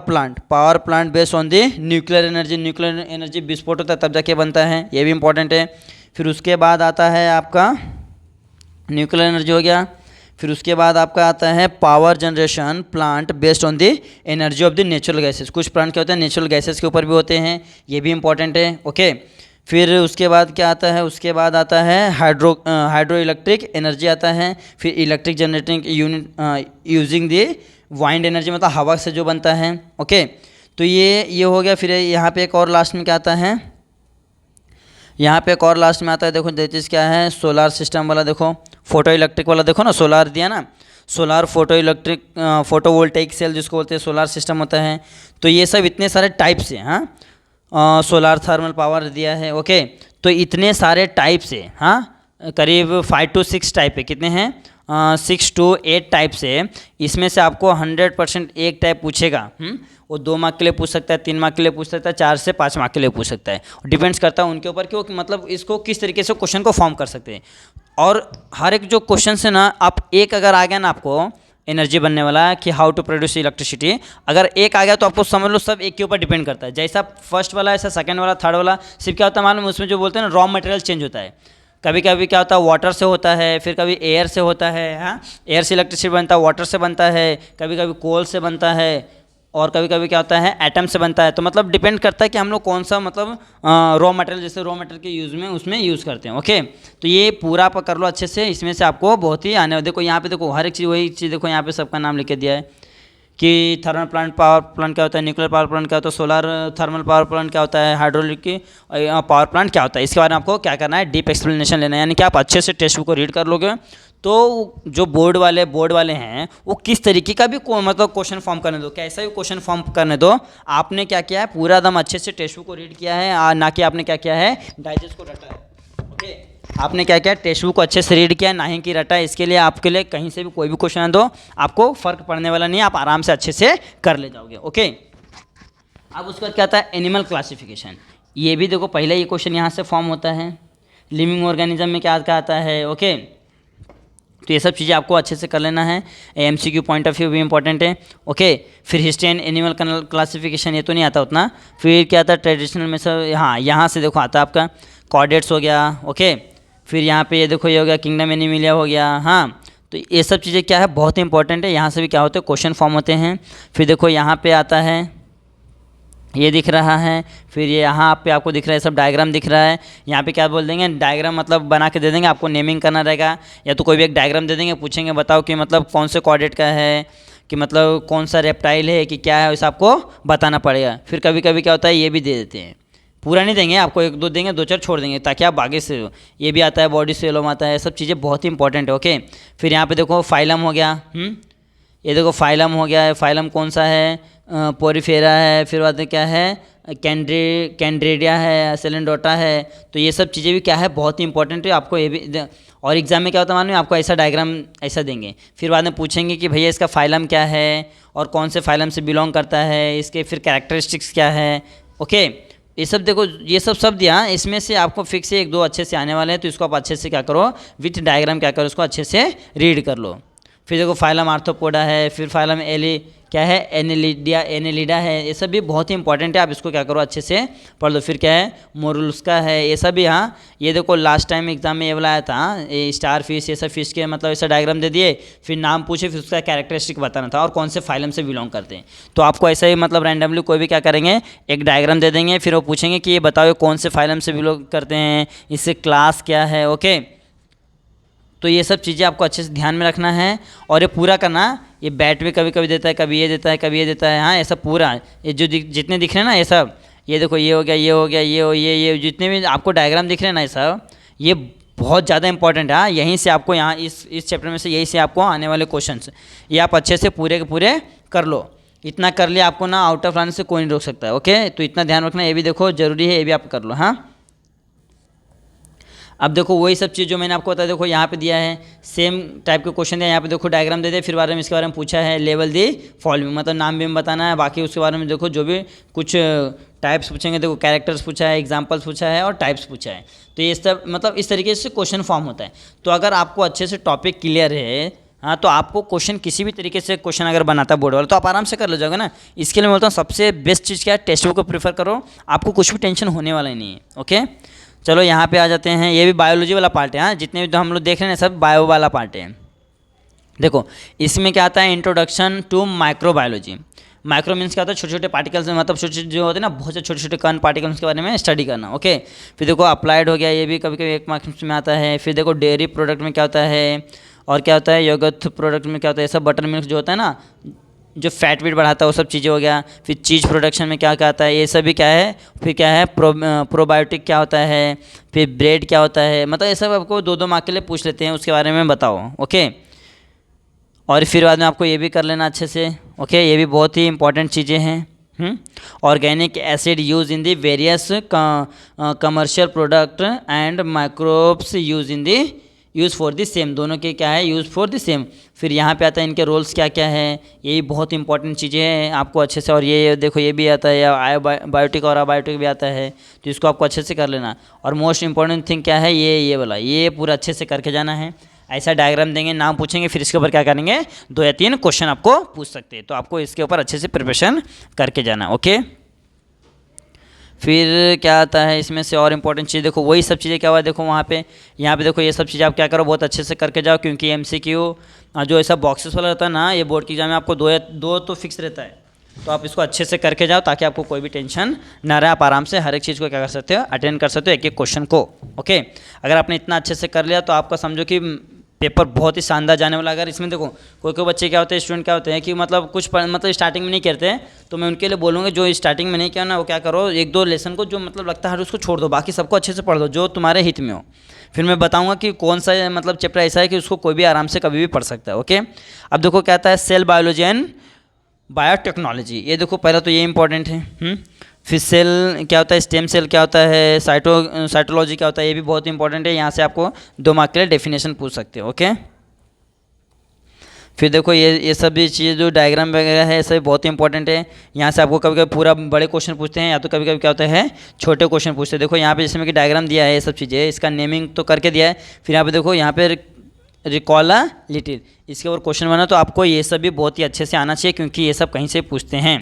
plant based on the nuclear energy विस्फोट होता है तब जाके बनता है, ये भी इंपॉर्टेंट है। फिर उसके बाद आता है आपका न्यूक्लियर एनर्जी हो गया। फिर उसके बाद आपका आता है power generation plant based on the energy of the natural gases. कुछ प्लांट क्या होते हैं, नेचुरल गैसेस के ऊपर भी होते हैं, ये भी इंपॉर्टेंट है। ओके, फिर उसके बाद क्या आता है, उसके बाद आता है हाइड्रो इलेक्ट्रिक एनर्जी आता है। फिर electric generating unit using the wind energy, मतलब हवा से जो बनता है। ओके, तो ये हो गया। फिर यहाँ पे एक और लास्ट में क्या आता है, यहाँ पे एक और लास्ट में आता है, देखो ये चीज़ क्या है, सोलार सिस्टम वाला। देखो फोटो इलेक्ट्रिक वाला, देखो ना सोलार दिया ना, solar photo electric photovoltaic cell जिसको बोलते हैं, सोलार सिस्टम होता है। तो ये सब इतने सारे टाइप्स हैं, हाँ। सोलार थर्मल पावर दिया है। ओके, तो इतने सारे टाइप से, हाँ, करीब 5 to 6 टाइप है। कितने हैं, 6 to 8 टाइप से। इसमें से आपको 100% एक टाइप पूछेगा, वो 2 मार्क के लिए पूछ सकता है, 3 मार्क के लिए पूछ सकता है, 4 से 5 मार्क के लिए पूछ सकता है। डिपेंड्स करता है उनके ऊपर कि वो मतलब इसको किस तरीके से क्वेश्चन को फॉर्म कर सकते हैं। और हर एक जो क्वेश्चन से ना, आप एक अगर आ गया ना आपको एनर्जी बनने वाला कि हाउ टू प्रोड्यूस इलेक्ट्रिसिटी, अगर एक आ गया तो आपको समझ लो सब एक के ऊपर डिपेंड करता है। जैसा फर्स्ट वाला ऐसा सेकंड वाला, थर्ड वाला, सिर्फ क्या होता है मालूम, उसमें जो बोलते हैं ना रॉ मटेरियल चेंज होता है। कभी कभी क्या होता है, वाटर से होता है, फिर कभी एयर से होता है, हाँ, एयर से इलेक्ट्रिसिटी बनता है, वाटर से बनता है, कभी कभी कोल से बनता है, और कभी कभी क्या होता है एटम से बनता है। तो मतलब डिपेंड करता है कि हम लोग कौन सा मतलब रॉ मटेरियल, जैसे रॉ मटेरियल के यूज़ में उसमें यूज़ करते हैं। ओके, तो ये पूरा आप कर लो अच्छे से, इसमें से आपको बहुत ही आने वाला। देखो यहाँ पे देखो हर एक चीज़, वही चीज़ देखो यहाँ पे सबका नाम लिख के दिया है कि थर्मल प्लांट, पावर प्लांट क्या होता है, न्यूक्लियर पावर प्लांट क्या होता है, सोलर थर्मल पावर प्लांट क्या होता है, हाइड्रोलिक की पावर प्लांट क्या होता है। इसके बारे में आपको क्या करना है, डीप एक्सप्लेनेशन लेना है। यानी कि आप अच्छे से टेक्स्ट बुक को रीड कर लोगे तो जो बोर्ड वाले हैं वो किस तरीके का भी मतलब क्वेश्चन फॉर्म करने दो, कैसा भी क्वेश्चन फॉर्म करने दो, आपने क्या किया है, पूरा दम अच्छे से टेक्स्ट बुक को रीड किया है, ना कि आपने क्या किया है, डाइजेस्ट को रटा है। ओके, आपने क्या किया, टेक्स्ट बुक को अच्छे से रीड किया, ना ही कि रटा है। इसके लिए आपके लिए कहीं से भी कोई भी क्वेश्चन दो, आपको फर्क पड़ने वाला नहीं है, आप आराम से अच्छे से कर ले जाओगे। ओके, अब उसके बाद क्या आता है, एनिमल क्लासिफिकेशन। ये भी देखो पहले ये क्वेश्चन यहाँ से फॉर्म होता है, लिविंग ऑर्गेनिज्म में क्या क्या आता है। ओके, तो ये सब चीज़ें आपको अच्छे से कर लेना है, एमसीक्यू पॉइंट ऑफ व्यू भी इंपॉर्टेंट है। ओके, फिर हिस्ट्री एंड एनिमल क्लासिफिकेशन, ये तो नहीं आता उतना। फिर क्या आता है, ट्रेडिशनल में सब, हाँ यहाँ से देखो आता है आपका कॉर्डेट्स हो गया। ओके, फिर यहाँ पे ये देखो ये हो गया किंगडम एनिमिलिया हो गया। हाँ, तो ये सब चीज़ें क्या है, बहुत इंपॉर्टेंट है, यहाँ से भी क्या होते हैं, क्वेश्चन फॉर्म होते हैं। फिर देखो यहाँ पे आता है, ये दिख रहा है, फिर ये यहाँ पे आपको दिख रहा है, सब डायग्राम दिख रहा है। यहाँ पे क्या बोल देंगे, डायग्राम मतलब बना के दे देंगे, आपको नेमिंग करना रहेगा, या तो कोई भी एक डायग्राम दे देंगे, पूछेंगे बताओ कि मतलब कौन से कोऑर्डिनेट का है, कि मतलब कौन सा रेप्टाइल है, कि क्या है, वैसे आपको बताना पड़ेगा। फिर कभी कभी क्या होता है, ये भी दे देते हैं, पूरा नहीं देंगे आपको, एक दो देंगे, दो चार छोड़ देंगे ताकि आप आगे से हो। ये भी आता है, बॉडी सेलोम आता है, सब चीज़ें बहुत ही इंपॉर्टेंट है। ओके, फिर यहाँ पे देखो फाइलम हो गया, ये देखो फाइलम हो गया है, फाइलम कौन सा है, पोरीफेरा है, फिर बाद में क्या है, कैंड्रेडिया है, सेलेंडोटा है। तो ये सब चीज़ें भी क्या है, बहुत ही इंपॉर्टेंट है, आपको ये भी। और एग्जाम में क्या होता है मालूम है, आपको ऐसा डायग्राम ऐसा देंगे, फिर बाद में पूछेंगे कि भैया इसका फाइलम क्या है और कौन से फाइलम से बिलोंग करता है, इसके फिर कैरेक्टरिस्टिक्स क्या है। ओके, ये सब देखो, ये सब दिया, इसमें से आपको फिक्स एक दो अच्छे से आने वाले हैं, तो इसको आप अच्छे से क्या करो, विथ डायग्राम क्या करो, उसको अच्छे से रीड कर लो। फिर देखो फाइलम आर्थ्रोपोडा है, फिर फाइलम क्या है, एनेलिडा है, ये सब भी बहुत ही इंपॉर्टेंट है, आप इसको क्या करो, अच्छे से पढ़ लो। फिर क्या है, मोलस्का है, ये सब भी। हाँ, ये देखो लास्ट टाइम एग्जाम में ये वाला आया था, ये स्टार फिश, ये सब फिश के मतलब ऐसा डायग्राम दे दिए, फिर नाम पूछे, फिर उसका कैरेक्टरिस्टिक बताना था और कौन से फाइलम से बिलोंग करते हैं। तो आपको ऐसा ही मतलब रैंडमली कोई भी क्या करेंगे, एक डायग्राम दे देंगे, फिर वो पूछेंगे कि ये बताओ कौन से फाइलम से बिलोंग करते हैं, इससे क्लास क्या है। ओके, तो ये सब चीज़ें आपको अच्छे से ध्यान में रखना है और ये पूरा करना। ये बैट भी कभी कभी देता है, कभी ये देता है, कभी ये देता है। हाँ, ऐसा पूरा ये जो जितने दिख रहे हैं ना, ये सब, ये देखो ये हो गया, ये हो गया, ये जितने भी आपको डायग्राम दिख रहे हैं ना, ये सब, ये बहुत ज़्यादा इंपॉर्टेंट है। हाँ, यहीं से आपको यहाँ इस चैप्टर में से यही से आपको आने वाले क्वेश्चन ये आप अच्छे से पूरे के पूरे कर लो। इतना कर लिया, आपको ना आउट ऑफ लाने से कोई नहीं रोक सकता है। ओके, तो इतना ध्यान रखना, ये भी देखो जरूरी है, ये भी आप कर लो। हाँ, अब देखो वही सब चीज़ जो मैंने आपको बताया, देखो यहाँ पे दिया है, सेम टाइप के क्वेश्चन दिया, यहाँ पे देखो डायग्राम दे दिया, फिर बारे में इसके बारे में पूछा है, लेवल दी फॉलोइंग, मतलब नाम भी बताना है, बाकी उसके बारे में देखो जो भी कुछ टाइप्स पूछेंगे, देखो कैरेक्टर्स पूछा है, एग्जाम्पल्स पूछा है और टाइप्स पूछा है। तो ये सब मतलब इस तरीके से क्वेश्चन फॉर्म होता है। तो अगर आपको अच्छे से टॉपिक क्लियर है, हाँ, तो आपको क्वेश्चन किसी भी तरीके से क्वेश्चन अगर बनाता है बोर्ड वाला, तो आप आराम से कर ले जाओगे ना। इसके लिए मैं बोलता हूँ सबसे बेस्ट चीज़ क्या है, टेक्स्ट बुक को प्रीफर करो, आपको कुछ भी टेंशन होने वाला ही नहीं है। ओके, चलो यहाँ पे आ जाते हैं, ये भी बायोलॉजी वाला पार्ट है। हाँ, जितने भी तो हम लोग देख रहे हैं सब बायो वाला पार्ट है। देखो इसमें क्या आता है, introduction to microbiology. Micro means क्या होता है, छोटे छोटे पार्टिकल्स, मतलब छोटे छोटे जो होते हैं ना, बहुत से छोटे छोटे कण पार्टिकल्स के बारे में स्टडी करना। ओके, फिर देखो अप्लाइड हो गया, ये भी कभी कभी एक मार्क्स में आता है। फिर देखो डेयरी प्रोडक्ट में क्या होता है, और क्या होता है, योगर्ट प्रोडक्ट में क्या होता है, सब बटर मिल्क जो होता है ना, जो फैट वेट बढ़ाता है, वो सब चीज़ें हो गया। फिर चीज़ प्रोडक्शन में क्या क्या आता है, ये सब भी क्या है। फिर क्या है, प्रोबायोटिक क्या होता है, फिर ब्रेड क्या होता है, मतलब ये सब आपको दो दो मार्क के लिए पूछ लेते हैं, उसके बारे में बताओ। ओके, और फिर बाद में आपको ये भी कर लेना अच्छे से। ओके, ये भी बहुत ही इंपॉर्टेंट चीज़ें हैं। Organic acid use in the various commercial product and microbes use for the same, दोनों के क्या है, यूज़ फॉर द सेम। फिर यहाँ पे आता है इनके रोल्स क्या क्या है, ये बहुत इंपॉर्टेंट चीज़ें हैं आपको अच्छे से। और ये देखो ये भी आता है, या बायोटिक और अबायोटिक भी आता है, तो इसको आपको अच्छे से कर लेना। और मोस्ट इंपॉर्टेंट थिंग क्या है, ये वाला, ये पूरा अच्छे से करके जाना है। ऐसा डायग्राम देंगे, नाम पूछेंगे, फिर इसके ऊपर क्या करेंगे, 2 या 3 क्वेश्चन आपको पूछ सकते हैं, तो आपको इसके ऊपर अच्छे से प्रिपरेशन करके जाना। ओके, फिर क्या आता है इसमें से और इम्पोर्टेंट चीज़, देखो वही सब चीज़ें क्या हुआ है, देखो वहाँ पे, यहाँ पे देखो ये सब चीज़ें आप क्या करो, बहुत अच्छे से करके जाओ, क्योंकि MCQ जो ऐसा बॉक्सेस वाला रहता है ना, ये बोर्ड की एग्जाम में आपको 2 तो फिक्स रहता है, तो आप इसको अच्छे से करके जाओ ताकि आपको कोई भी टेंशन ना रहे, आप आराम से हर एक चीज़ को क्या कर सकते हो, अटेंड कर सकते हो एक एक क्वेश्चन को। ओके, अगर आपने इतना अच्छे से कर लिया तो आपका समझो कि पेपर बहुत ही शानदार जाने वाला। अगर इसमें देखो कोई कोई बच्चे क्या होते हैं, स्टूडेंट क्या होते हैं कि मतलब कुछ मतलब स्टार्टिंग में नहीं करते हैं, तो मैं उनके लिए बोलूँगा जो स्टार्टिंग में नहीं किया ना वो क्या करो, एक दो लेसन को जो मतलब लगता है उसको छोड़ दो, बाकी सबको अच्छे से पढ़ दो जो तुम्हारे हित में हो। फिर मैं बताऊंगा कि कौन सा मतलब चैप्टर ऐसा है कि उसको कोई भी आराम से कभी भी पढ़ सकता है। ओके, अब देखो क्या आता है, सेल बायोलॉजी एंड बायोटेक्नोलॉजी। ये देखो पहला तो ये इंपॉर्टेंट है। फिर सेल क्या होता है, स्टेम सेल क्या होता है, साइटोलॉजी क्या होता है, ये भी बहुत इंपॉर्टेंट है। यहाँ से आपको 2 मार्क के लिए डेफिनेशन पूछ सकते हो। ओके, फिर देखो ये सब भी चीज़ जो डायग्राम वगैरह है, ये सब बहुत इंपॉर्टेंट है। यहाँ से आपको कभी कभी पूरा बड़े क्वेश्चन पूछते हैं या तो कभी कभी क्या होता है छोटे क्वेश्चन पूछते हैं। देखो यहाँ पे जिसमें कि डायग्राम दिया है, ये सब चीज़ें, इसका नेमिंग तो करके दिया है। फिर यहाँ पे देखो यहाँ पे रिकॉल अ लिटिल, इसके ऊपर क्वेश्चन बना, तो आपको ये सब भी बहुत ही अच्छे से आना चाहिए क्योंकि ये सब कहीं से पूछते हैं।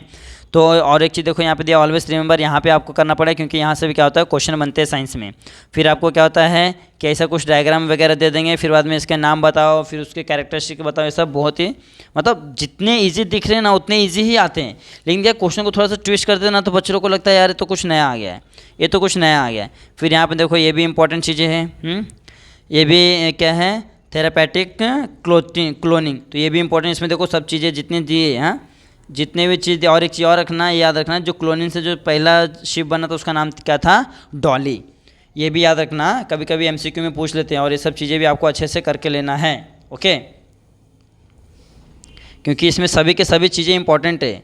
तो और एक चीज़ देखो यहाँ पे दिया ऑलवेज रिमेंबर, यहाँ पे आपको करना पड़ेगा क्योंकि यहाँ से भी क्या होता है क्वेश्चन बनते हैं साइंस में। फिर आपको क्या होता है कि ऐसा कुछ डायग्राम वगैरह दे देंगे, फिर बाद में इसके नाम बताओ, फिर उसके कैरेक्टरिस्टिक बताओ। ये सब बहुत ही मतलब जितने ईजी दिख रहे हैं ना उतने ईजी ही आते हैं, लेकिन क्या क्वेश्चन को थोड़ा सा ट्विस्ट करते हैं ना तो बच्चों को लगता है यार ये तो कुछ नया आ गया है, ये तो कुछ नया आ गया है। फिर यहाँ पर देखो ये भी इंपॉर्टेंट चीज़ें हैं। ये भी क्या है, थेरापेटिक क्लोनिंग, तो ये भी इंपॉर्टेंट। इसमें देखो सब चीज़ें जितनी दी है, हाँ जितने भी चीज़, और एक चीज़ और रखना याद रखना, जो क्लोनिंग से जो पहला शिप बना था उसका नाम क्या था, डॉली। ये भी याद रखना, कभी कभी एमसीक्यू में पूछ लेते हैं, और ये सब चीज़ें भी आपको अच्छे से करके लेना है। ओके, क्योंकि इसमें सभी के सभी चीज़ें इंपॉर्टेंट है।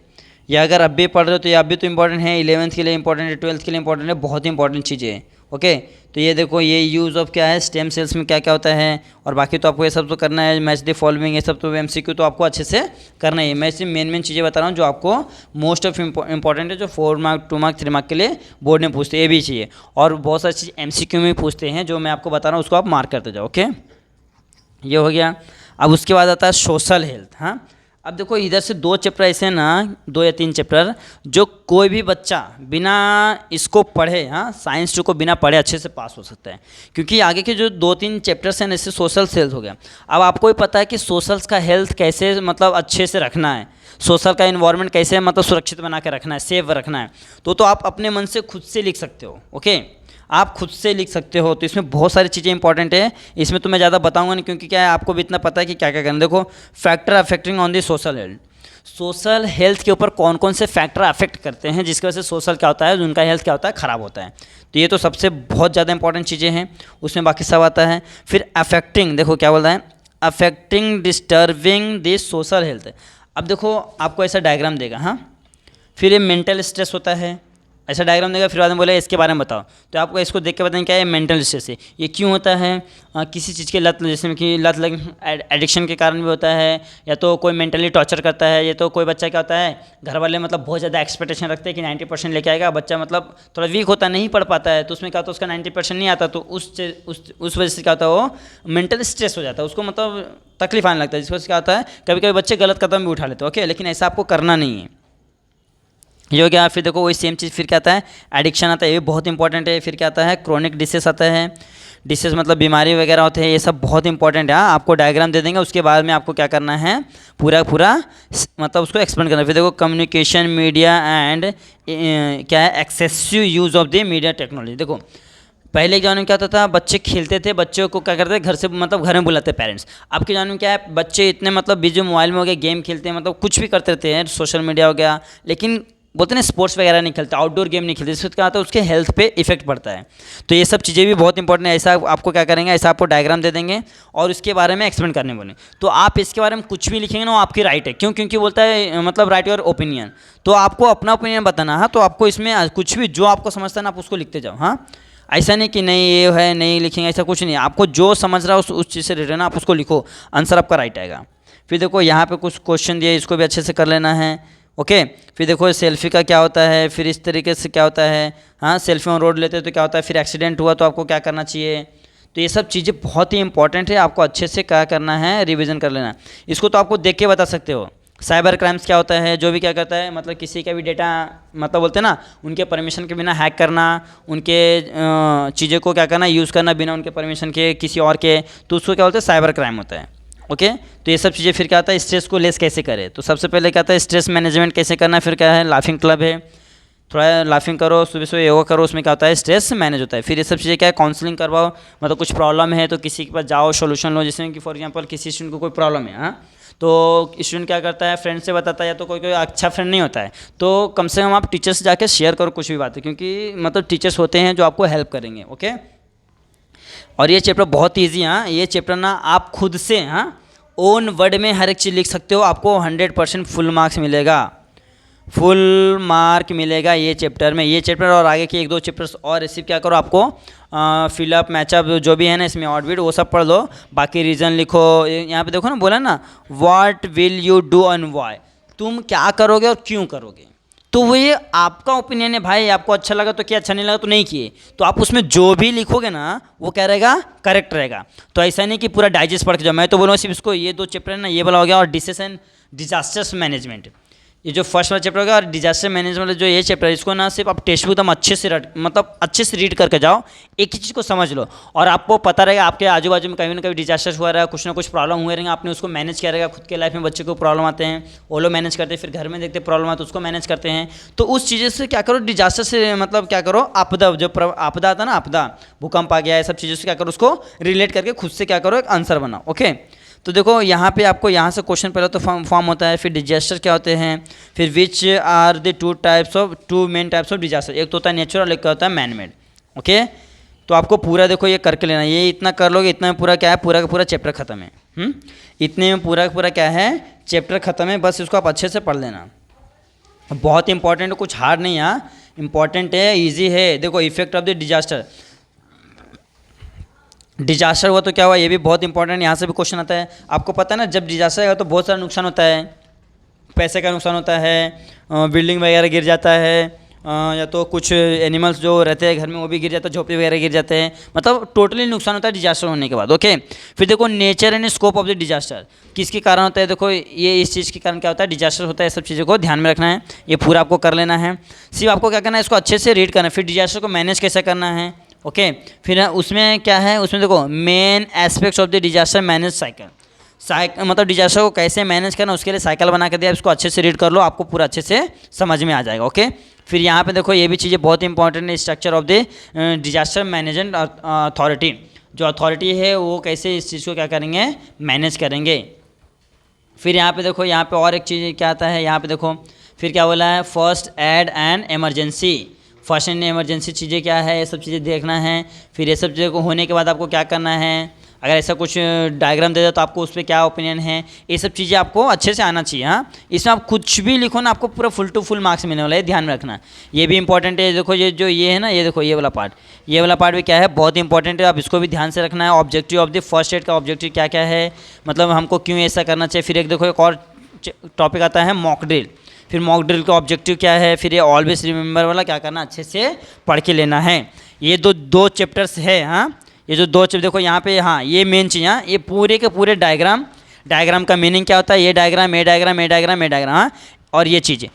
या अगर अब भी पढ़ रहे हो तो ये अब भी तो इंपॉर्टेंट है, 11th के लिए इंपॉर्टेंट है, 12th के लिए इंपॉर्टेंट है, बहुत इंपॉर्टेंट चीज़ें हैं। ओके, तो ये देखो ये यूज़ ऑफ क्या है, स्टेम सेल्स में क्या क्या होता है, और बाकी तो आपको ये सब तो करना है। मैच द फॉलोइंग, ये सब तो एमसीक्यू तो आपको अच्छे से करना है। मैं सिर्फ मेन चीज़ें बता रहा हूँ जो आपको मोस्ट ऑफ इंपॉर्टेंट है, जो 4 मार्क 2 मार्क 3 मार्क के लिए बोर्ड में पूछते हैं, ये भी चाहिए। और बहुत सारी चीज़ एमसीक्यू में पूछते हैं जो मैं आपको बता रहा हूँ, उसको आप मार्क करते जाओ। ओके, ये हो गया। अब उसके बाद आता है सोशल हेल्थ। हाँ, अब देखो इधर से 2 चैप्टर ऐसे हैं ना, 2 या 3 चैप्टर जो कोई भी बच्चा बिना इसको पढ़े, हाँ साइंस 2 को बिना पढ़े अच्छे से पास हो सकता है। क्योंकि आगे के जो 2-3 चैप्टर्स हैं जैसे सोशल हेल्थ हो गया, अब आपको ही पता है कि सोशल्स का हेल्थ कैसे मतलब अच्छे से रखना है, सोशल का इन्वायरमेंट कैसे मतलब सुरक्षित बना के रखना है, सेफ रखना है, तो आप अपने मन से खुद से लिख सकते हो। ओके, आप खुद से लिख सकते हो। तो इसमें बहुत सारी चीज़ें इंपॉर्टेंट है, इसमें तो मैं ज़्यादा बताऊंगा नहीं क्योंकि क्या है आपको भी इतना पता है कि क्या क्या करना। देखो factor affecting on the social health, social health के ऊपर कौन कौन से फैक्टर अफेक्ट करते हैं जिसकी वजह से सोशल क्या होता है, उनका हेल्थ क्या होता है, ख़राब होता है। तो ये तो सबसे बहुत ज़्यादा इंपॉर्टेंट चीज़ें हैं, उसमें बाकी सब आता है। फिर अफेक्टिंग, देखो क्या बोलता है, affecting disturbing this social health. अब देखो आपको ऐसा डायग्राम देगा, हाँ फिर ये मेंटल स्ट्रेस होता है, ऐसा डायग्राम देगा, फिर बाद में बोले इसके बारे में बताओ, तो आपको इसको देख के बताएंगे क्या है मेंटल स्ट्रेस है, ये क्यों होता है। किसी चीज़ की लत, जैसे कि लत लग एडिक्शन के कारण भी होता है, या तो कोई मेंटली टॉर्चर करता है, या तो कोई बच्चा क्या होता है घर वाले मतलब बहुत ज़्यादा एक्सपेक्टेशन रखते हैं कि 90% लेके आएगा, बच्चा मतलब थोड़ा वीक होता है, नहीं पढ़ पाता है, तो उसमें क्या होता है उसका 90% नहीं आता, तो उस वजह से क्या होता है वो मेंटल स्ट्रेस हो जाता है, उसको मतलब तकलीफ आने लगता है, जिस वजह से क्या होता है कभी कभी बच्चे गलत कदम भी उठा लेते हैं। ओके, लेकिन ऐसा आपको करना नहीं है, ये हो गया। फिर देखो वही सेम चीज़, फिर क्या आता है एडिक्शन आता है, ये बहुत इंपॉर्टेंट है। फिर क्या आता है क्रोनिक डिसीज आता है, डिसीज मतलब बीमारी वगैरह होते हैं, ये सब बहुत इंपॉर्टेंट है। हाँ, आपको डायग्राम दे देंगे, उसके बाद में आपको क्या करना है पूरा मतलब उसको एक्सप्लेन करना है। फिर देखो कम्युनिकेशन मीडिया एंड क्या है excessive use of the media technology. देखो पहले के ज़माने में क्या होता था, बच्चे खेलते थे, बच्चों को क्या करते थे घर से मतलब घर में बुलाते पेरेंट्स। अब के ज़माने में क्या है, बच्चे इतने मतलब बिजी मोबाइल में हो गए, गेम खेलते हैं, मतलब कुछ भी करते रहते हैं, सोशल मीडिया हो गया, लेकिन बोलते हैं स्पोर्ट्स वगैरह नहीं खेलते, आउटडोर गेम नहीं खेलते, जिससे क्या होता है उसके हेल्थ पे इफेक्ट पड़ता है। तो ये सब चीज़ें भी बहुत इंपॉर्टेंट है। ऐसा आपको क्या करेंगे, ऐसा आपको डायग्राम दे देंगे और उसके बारे में एक्सप्लेन करने बोलेंगे, तो आप इसके बारे में कुछ भी लिखेंगे ना वो आपकी राइट है। क्यों? क्योंकि बोलता है मतलब राइट योर ओपिनियन, तो आपको अपना ओपिनियन बताना है। तो आपको इसमें कुछ भी जो आपको समझता है ना आप उसको लिखते जाओ। हाँ, ऐसा नहीं कि नहीं ये है नहीं लिखेंगे, ऐसा कुछ नहीं, आपको जो समझ रहा है उस चीज़ से रिलेटेड ना आप उसको लिखो, आंसर आपका राइट आएगा। फिर देखो यहाँ पे कुछ क्वेश्चन दिए, इसको भी अच्छे से कर लेना है। ओके, फिर देखो सेल्फी का क्या होता है, फिर इस तरीके से क्या होता है, हाँ सेल्फी ऑन रोड लेते हैं तो क्या होता है, फिर एक्सीडेंट हुआ तो आपको क्या करना चाहिए। तो ये सब चीज़ें बहुत ही इंपॉर्टेंट है, आपको अच्छे से क्या करना है रिवीजन कर लेना। इसको तो आपको देख के बता सकते हो। साइबर क्राइम्स क्या होता है, जो भी क्या करता है मतलब किसी का भी डेटा मतलब बोलते हैं ना उनके परमिशन के बिना हैक करना, उनके चीज़ों को क्या करना यूज़ करना बिना उनके परमिशन के किसी और के, तो उसको क्या बोलते हैं साइबर क्राइम होता है। ओके। तो ये सब चीज़ें फिर क्या आता है, स्ट्रेस को लेस कैसे करें। तो सबसे पहले क्या आता है, स्ट्रेस मैनेजमेंट कैसे करना है, फिर क्या है, लाफिंग क्लब है, थोड़ा लाफिंग करो, सुबह सुबह योगा करो, उसमें क्या होता है, स्ट्रेस मैनेज होता है। फिर ये सब चीज़ें क्या है, काउंसलिंग करवाओ, मतलब कुछ प्रॉब्लम है तो किसी के पास जाओ, सोल्यूशन लो। जैसे कि फॉर एग्जांपल किसी स्टूडेंट को कोई प्रॉब्लम है, हाँ, तो स्टूडेंट क्या करता है, फ्रेंड से बताता है, या तो कोई कोई अच्छा फ्रेंड नहीं होता है, तो कम से कम आप टीचर से जाके शेयर करो कुछ भी बातें, क्योंकि मतलब टीचर्स होते हैं जो आपको हेल्प करेंगे। ओके। और ये चैप्टर बहुत ईजी है, हाँ, ये चैप्टर ना आप खुद से, हाँ, ओन वर्ड में हर एक चीज़ लिख सकते हो, आपको 100% फुल मार्क्स मिलेगा, फुल मार्क मिलेगा ये चैप्टर में। ये चैप्टर और आगे के 1-2 चैप्टर्स और रिसीव क्या करो, आपको फिलअप मैचअप जो भी है ना इसमें ऑडबिट वो सब पढ़ लो, बाकी रीज़न लिखो। यहाँ पे देखो ना, बोला ना, what will you do and why, तुम क्या करोगे और क्यों करोगे। तो वो ये आपका ओपिनियन है भाई, आपको अच्छा लगा तो किया, अच्छा नहीं लगा तो नहीं किए। तो आप उसमें जो भी लिखोगे ना वो क्या रहेगा, करेक्ट रहेगा। तो ऐसा नहीं कि पूरा डाइजेस्ट पढ़ के जाओ। मैं तो बोलूँगा सिर्फ इसको, ये 2 चैप्टर है ना, ये वाला हो गया, और डिजास्टर्स मैनेजमेंट, ये जो फर्स्ट वाला चैप्टर होगा, और डिजास्टर मैनेजमेंट जो ये चैप्टर है, इसको ना सिर्फ आप टेक्स्ट बुक एकदम अच्छे से रीड करके जाओ, एक ही चीज़ को समझ लो, और आपको पता रहेगा आपके आजू बाजू में कहीं ना कहीं डिजास्टर हुआ रहेगा, कुछ ना कुछ प्रॉब्लम हुए रहेंगे, आपने उसको मैनेज किया रहेगा। खुद के लाइफ में बच्चे को प्रॉब्लम आते हैं, वो लोग मैनेज करते हैं, फिर घर में देखते प्रॉब्लम आते, उसको मैनेज करते हैं। तो उस चीज़ें से क्या करो, डिजास्टर से मतलब क्या करो, आपदा, जो आपदा आता ना, आपदा, भूकंप आ गया है, सब चीज़ों से क्या करो, उसको रिलेट करके खुद से क्या करो, एक आंसर बनाओ। ओके। तो देखो यहाँ पे आपको यहाँ से क्वेश्चन पहले तो फॉर्म होता है, फिर डिजास्टर क्या होते हैं, फिर which are the two main types of disaster, एक तो होता है नेचुरल, एक होता है मैन मेड। ओके। तो आपको पूरा देखो ये करके लेना, ये इतना कर लोगे, इतना में पूरा क्या है, पूरा का पूरा चैप्टर खत्म है। इतने में पूरा का पूरा क्या है, चैप्टर खत्म है। बस इसको आप अच्छे से पढ़ लेना, बहुत इंपॉर्टेंट है, कुछ हार्ड नहीं है, इंपॉर्टेंट है, ईजी है। देखो इफेक्ट ऑफ द डिजास्टर हुआ तो क्या हुआ, ये भी बहुत इंपॉर्टेंट, यहाँ से भी क्वेश्चन आता है। आपको पता है ना, जब डिजास्टर आएगा तो बहुत सारा नुकसान होता है, पैसे का नुकसान होता है, बिल्डिंग वगैरह गिर जाता है, या तो कुछ एनिमल्स जो रहते हैं घर में वो भी गिर जाता है, झोपड़ी वगैरह गिर जाते हैं, मतलब टोटली नुकसान होता है डिजास्टर होने के बाद। ओके। फिर देखो nature and scope of the disaster, किसके कारण होता है। देखो ये इस चीज़ के कारण क्या होता है, डिजास्टर होता है, सब चीज़ों को ध्यान में रखना है, ये पूरा आपको कर लेना है। सिर्फ आपको क्या करना है, इसको अच्छे से रीड करना है, फिर डिजास्टर को मैनेज कैसे करना है। ओके। फिर उसमें क्या है, उसमें देखो main aspects of the disaster manage cycle, मतलब डिजास्टर को कैसे मैनेज करना, उसके लिए साइकिल बना के दिया, इसको अच्छे से रीड कर लो, आपको पूरा अच्छे से समझ में आ जाएगा। ओके। फिर यहाँ पे देखो ये भी चीज़ें बहुत इंपॉर्टेंट है, structure of the disaster management authority, जो अथॉरिटी है वो कैसे इस चीज़ को क्या करेंगे, मैनेज करेंगे। फिर यहाँ पे देखो, यहाँ पे और एक चीज़ क्या आता है, यहाँ पे देखो फिर क्या बोला है, first aid and emergency, first and emergency चीज़ें क्या है, ये सब चीज़ें देखना है। फिर ये सब चीज़ें को होने के बाद आपको क्या करना है, अगर ऐसा कुछ डायग्राम दे दो तो आपको उस पर क्या ओपिनियन है, ये सब चीज़ें आपको अच्छे से आना चाहिए। हाँ, इसमें आप कुछ भी लिखो ना, आपको पूरा फुल टू फुल मार्क्स मिलने वाला है, ध्यान में रखना। ये भी इंपॉर्टेंट है, देखो ये जो ये है ना, ये देखो ये वाला पार्ट भी क्या है, बहुत इंपॉर्टेंट है, आप इसको भी ध्यान से रखना है। Objective of the first aid का ऑब्जेक्टिव क्या क्या है, मतलब हमको क्यों ऐसा करना चाहिए। फिर एक देखो एक और टॉपिक आता है मॉक ड्रिल, फिर मॉक ड्रिल का ऑब्जेक्टिव क्या है, फिर ये ऑलवेज रिमेंबर वाला क्या करना, अच्छे से पढ़ के लेना है। ये दो चैप्टर्स है। हाँ, ये जो 2 चैप्टर देखो यहाँ पे, हाँ ये मेन चीज़, हाँ ये पूरे के पूरे डायग्राम का मीनिंग क्या होता है, ये डायग्राम, हाँ, और ये चीज़ें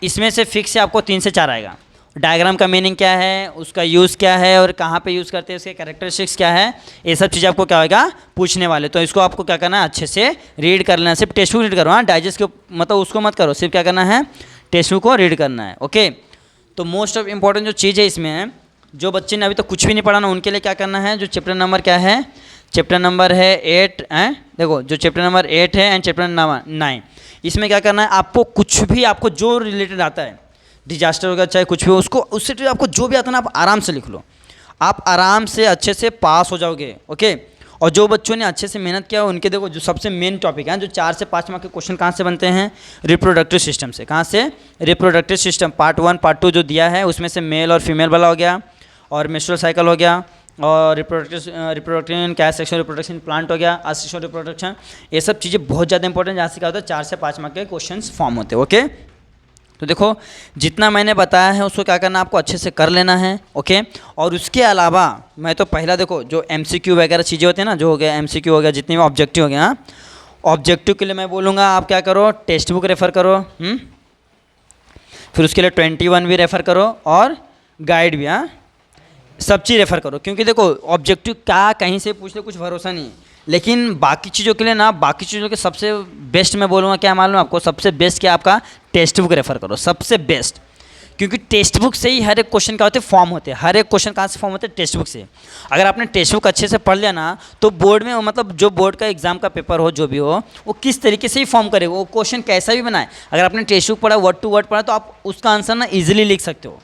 इसमें से फिक्स से आपको 3 से 4 आएगा। डायग्राम का मीनिंग क्या है, उसका यूज़ क्या है, और कहाँ पे यूज़ करते हैं, उसके कैरेक्टरिस्टिक्स क्या है, ये सब चीज़ें आपको क्या होगा, पूछने वाले। तो इसको आपको क्या करना है, अच्छे से रीड कर लेना, सिर्फ टेक्स्ट बुक रीड करो, हाँ डाइजेस्ट के मतलब उसको मत करो, सिर्फ क्या करना है, टेक्स्ट बुक को रीड करना है। ओके। तो मोस्ट ऑफ इम्पॉर्टेंट जो चीज़ है इसमें है, जो बच्चे ने अभी तक कुछ भी नहीं पढ़ा ना, उनके लिए क्या करना है, जो चैप्टर नंबर क्या है, चैप्टर नंबर है 8 है, देखो जो चैप्टर नंबर 8 है एंड चैप्टर नंबर 9, इसमें क्या करना है, आपको कुछ भी, आपको जो रिलेटेड आता है, डिजास्टर होगा चाहे कुछ भी, उसको उससे आपको जो भी आता है ना, आप आराम से लिख लो, आप आराम से अच्छे से पास हो जाओगे। ओके। और जो बच्चों ने अच्छे से मेहनत किया उनके देखो जो सबसे मेन टॉपिक है, जो 4 से 5 मार्क के क्वेश्चन कहाँ से बनते हैं, रिप्रोडक्टिव सिस्टम से। कहाँ से, रिप्रोडक्टिव सिस्टम पार्ट 1 पार्ट 2 जो दिया है, उसमें से मेल और फीमेल वाला हो गया, और मेंस्ट्रुअल साइकिल हो गया, और रिप्रोडक्टिव क्या सेक्सुअल रिप्रोडक्शन प्लांट हो गया, असेक्सुअल रिप्रोडक्शन, ये सब चीज़ें बहुत ज़्यादा इंपॉर्टेंट, जहाँ से क्या होता है 4 से 5 मार्क के क्वेश्चन फॉर्म होते हैं। ओके। तो देखो जितना मैंने बताया है उसको क्या करना, आपको अच्छे से कर लेना है। ओके। और उसके अलावा मैं तो पहला देखो जो MCQ वगैरह चीज़ें होती हैं ना, जो हो गया MCQ हो गया, जितने भी ऑब्जेक्टिव हो गया, हाँ ऑब्जेक्टिव के लिए मैं बोलूँगा आप क्या करो, टेक्स्ट बुक रेफ़र करो, फिर उसके लिए 21 भी रेफ़र करो, और गाइड भी, हाँ सब चीज़ रेफ़र करो, क्योंकि देखो ऑब्जेक्टिव क्या कहीं से पूछ ले कुछ भरोसा नहीं है। लेकिन बाकी चीज़ों के लिए ना, बाकी चीज़ों के सबसे बेस्ट मैं बोलूँगा क्या मालूम आपको, सबसे बेस्ट क्या आपका टेक्स्ट बुक रेफर करो, सबसे बेस्ट। क्योंकि टेक्स्ट बुक से ही हर एक क्वेश्चन क्या होते हैं, फॉर्म होते हैं। हर एक क्वेश्चन कहाँ से फॉर्म होते हैं, टेक्स्ट बुक से। अगर आपने टेक्स्ट बुक अच्छे से पढ़ लिया ना, तो बोर्ड में मतलब जो बोर्ड का एग्जाम का पेपर हो, जो भी हो, वो किस तरीके से ही फॉर्म करेगा, वो क्वेश्चन कैसा भी बनाए, अगर आपने टेक्स्ट बुक पढ़ा, वर्ड टू वर्ड पढ़ा, तो आप उसका आंसर ना ईजिली लिख सकते हो।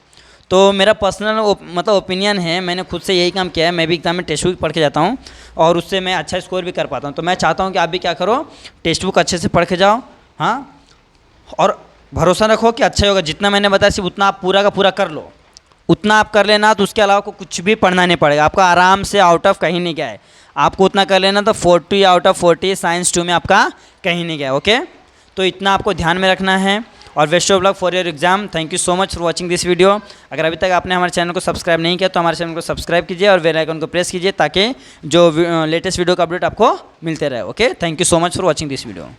तो मेरा पर्सनल मतलब ओपिनियन है, मैंने खुद से यही काम किया है। मैं भी एग्जाम में टेक्स्ट बुक पढ़ के जाता हूँ और उससे मैं अच्छा स्कोर भी कर पाता हूँ। तो मैं चाहता हूँ कि आप भी क्या करो, टेक्स्ट बुक अच्छे से पढ़ के जाओ, हाँ, और भरोसा रखो कि अच्छा ही होगा। जितना मैंने बताया सिर्फ उतना आप पूरा का पूरा कर लो, उतना आप कर लेना, तो उसके अलावा को कुछ भी पढ़ना नहीं पड़ेगा, आपका आराम से आउट ऑफ कहीं नहीं गया है। आपको उतना कर लेना तो 40 आउट ऑफ 40 साइंस 2 में आपका कहीं नहीं गया। ओके, तो इतना आपको ध्यान में रखना है। और best of luck for your exam. Thank you so much for watching this video. अगर अभी तक आपने हमारे चैनल को सब्सक्राइब नहीं किया तो हमारे चैनल को सब्सक्राइब कीजिए और बेल आइकन को प्रेस कीजिए, ताकि जो लेटेस्ट वीडियो का अपडेट आपको मिलते रहे। Okay, thank you so much for watching this video.